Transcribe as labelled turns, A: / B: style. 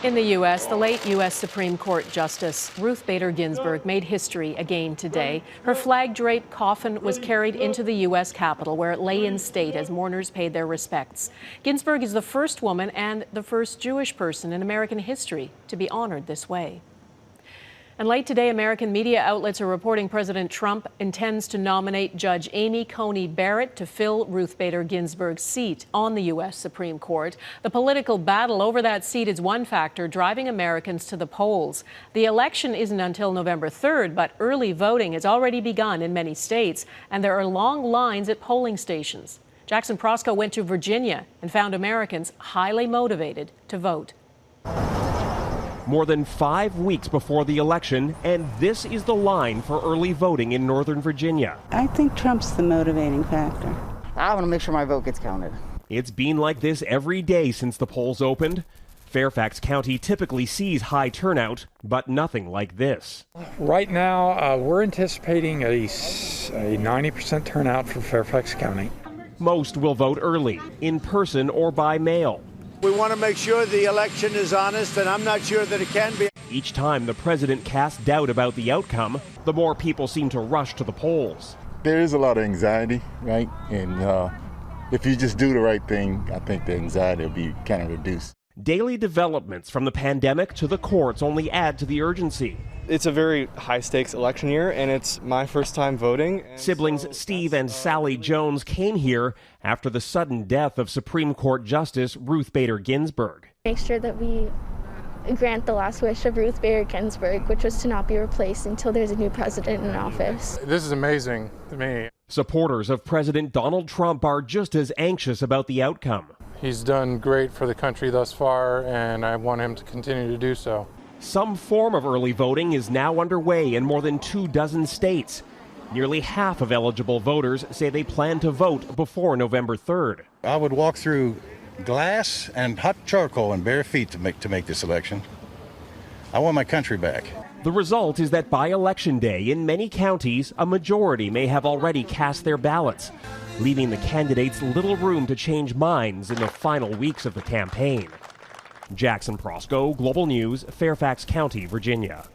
A: In the U.S., the late U.S. Supreme Court Justice Ruth Bader Ginsburg made history again today. Her flag-draped coffin was carried into the U.S. Capitol, where it lay in state as mourners paid their respects. Ginsburg is the first woman and the first Jewish person in American history to be honored this way. And late today, American media outlets are reporting President Trump intends to nominate Judge Amy Coney Barrett to fill Ruth Bader Ginsburg's seat on the U.S. Supreme Court. The political battle over that seat is one factor driving Americans to the polls. The election isn't until November 3rd, but early voting has already begun in many states, and there are long lines at polling stations. Jackson Proskow went to Virginia and found Americans highly motivated to vote.
B: More than 5 weeks before the election, and this is the line for early voting in Northern Virginia.
C: I think Trump's the motivating factor.
D: I want to make sure my vote gets counted.
B: It's been like this every day since the polls opened. Fairfax County typically sees high turnout, but nothing like this.
E: Right now, we're anticipating a 90% turnout for Fairfax County.
B: Most will vote early, in person or by mail.
F: We want to make sure the election is honest, and I'm not sure that it can be.
B: Each time the president casts doubt about the outcome, the more people seem to rush to the polls.
G: There is a lot of anxiety, right? And if you just do the right thing, I think the anxiety will be kind of reduced.
B: Daily developments from the pandemic to the courts only add to the urgency.
H: It's a very high-stakes election year, and it's my first time voting.
B: Siblings Steve and Sally Jones came here after the sudden death of Supreme Court Justice Ruth Bader Ginsburg.
I: Make sure that we grant the last wish of Ruth Bader Ginsburg, which was to not be replaced until there's a new president in office.
E: This is amazing to me.
B: Supporters of President Donald Trump are just as anxious about the outcome.
E: He's done great for the country thus far, and I want him to continue to do so.
B: Some form of early voting is now underway in more than 24 states. Nearly half of eligible voters say they plan to vote before November 3rd.
J: I would walk through glass and hot charcoal and bare feet to make this election. I want my country back.
B: The result is that by Election Day, in many counties, a majority may have already cast their ballots, leaving the candidates little room to change minds in the final weeks of the campaign. Jackson Proskow, Global News, Fairfax County, Virginia.